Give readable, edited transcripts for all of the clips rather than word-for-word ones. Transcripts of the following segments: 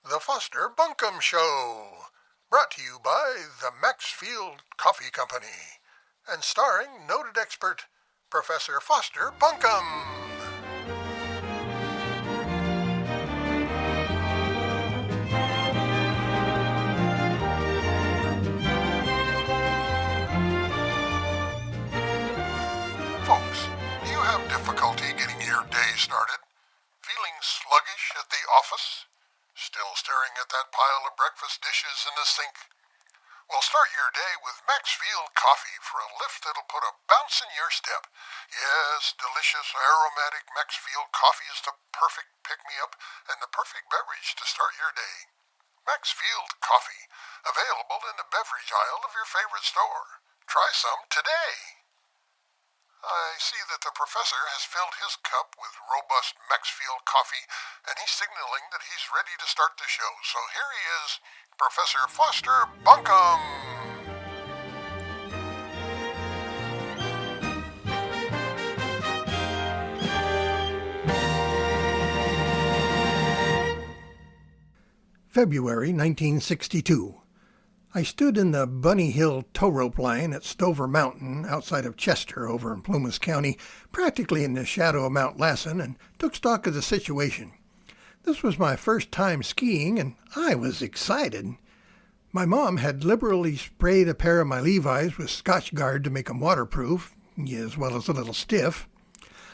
The Foster Bunkham Show, brought to you by the Maxfield Coffee Company, and starring noted expert Professor Foster Bunkham. Folks, do you have difficulty getting your day started? Feeling sluggish at the office? Still staring at that pile of breakfast dishes in the sink? Well, start your day with Maxfield Coffee for a lift that'll put a bounce in your step. Yes, delicious, aromatic Maxfield Coffee is the perfect pick-me-up and the perfect beverage to start your day. Maxfield Coffee, available in the beverage aisle of your favorite store. Try some today. I see that the professor has filled his cup with robust Maxfield coffee, and he's signaling that he's ready to start the show. So here he is, Professor Foster Bunkham. February 1962. I stood in the Bunny Hill tow rope line at Stover Mountain outside of Chester over in Plumas County, practically in the shadow of Mount Lassen, and took stock of the situation. This was my first time skiing, and I was excited. My mom had liberally sprayed a pair of my Levi's with Scotchgard to make them waterproof, as well as a little stiff.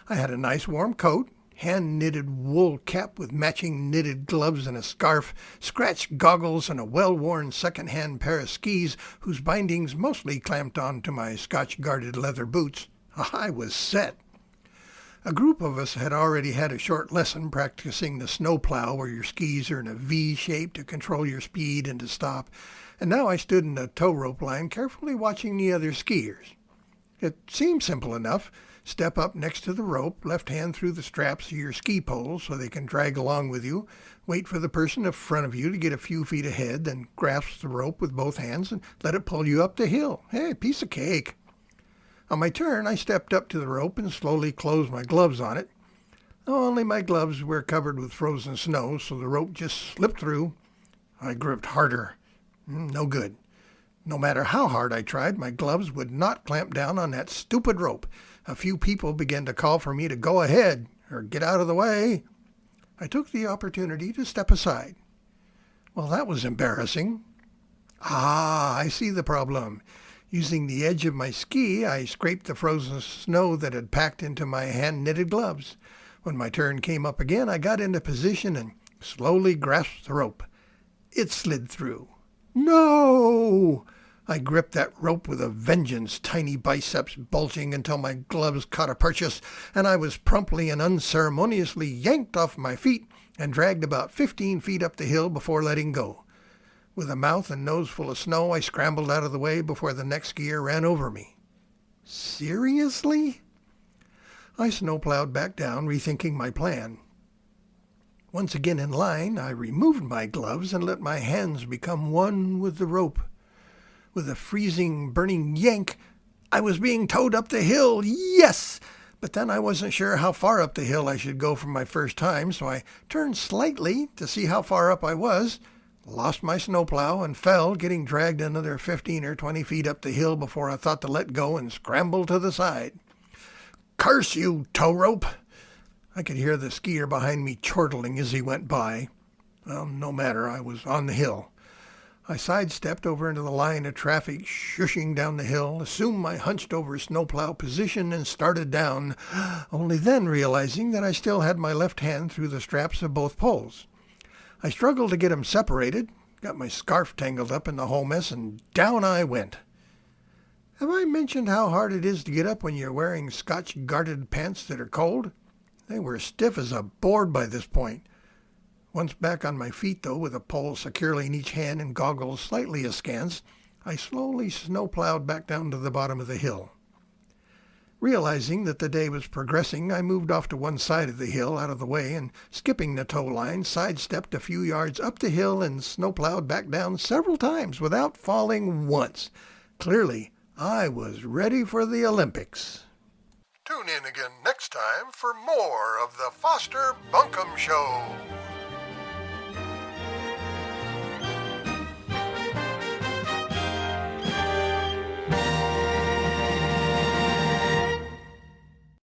I had a nice warm coat, hand-knitted wool cap with matching knitted gloves and a scarf, scratched goggles, and a well-worn second-hand pair of skis whose bindings mostly clamped onto my Scotch-guarded leather boots. I was set. A group of us had already had a short lesson practicing the snowplow where your skis are in a V shape to control your speed and to stop, and now I stood in the tow rope line carefully watching the other skiers. It seemed simple enough. Step up next to the rope, left hand through the straps of your ski poles so they can drag along with you. Wait for the person in front of you to get a few feet ahead, then grasp the rope with both hands and let it pull you up the hill. Hey, piece of cake. On my turn, I stepped up to the rope and slowly closed my gloves on it. Only my gloves were covered with frozen snow, so the rope just slipped through. I gripped harder. No good. No matter how hard I tried, my gloves would not clamp down on that stupid rope. A few people began to call for me to go ahead or get out of the way. I took the opportunity to step aside. Well, that was embarrassing. I see the problem. Using the edge of my ski, I scraped the frozen snow that had packed into my hand-knitted gloves. When my turn came up again, I got into position and slowly grasped the rope. It slid through. No! I gripped that rope with a vengeance, tiny biceps bulging until my gloves caught a purchase, and I was promptly and unceremoniously yanked off my feet and dragged about 15 feet up the hill before letting go. With a mouth and nose full of snow, I scrambled out of the way before the next skier ran over me. Seriously? I snowplowed back down, rethinking my plan. Once again in line, I removed my gloves and let my hands become one with the rope. With a freezing, burning yank, I was being towed up the hill. Yes! But then I wasn't sure how far up the hill I should go for my first time, so I turned slightly to see how far up I was, lost my snowplow, and fell, getting dragged another 15 or 20 feet up the hill before I thought to let go and scramble to the side. Curse you, tow rope! I could hear the skier behind me chortling as he went by. Well, no matter, I was on the hill. I sidestepped over into the line of traffic shushing down the hill, assumed my hunched-over snowplow position, and started down, only then realizing that I still had my left hand through the straps of both poles. I struggled to get them separated, got my scarf tangled up in the whole mess, and down I went. Have I mentioned how hard it is to get up when you're wearing Scotch-guarded pants that are cold? They were stiff as a board by this point. Once back on my feet, though, with a pole securely in each hand and goggles slightly askance, I slowly snowplowed back down to the bottom of the hill. Realizing that the day was progressing, I moved off to one side of the hill out of the way and, skipping the tow line, sidestepped a few yards up the hill and snowplowed back down several times without falling once. Clearly, I was ready for the Olympics. Tune in again next time for more of the Foster Bunkham Show.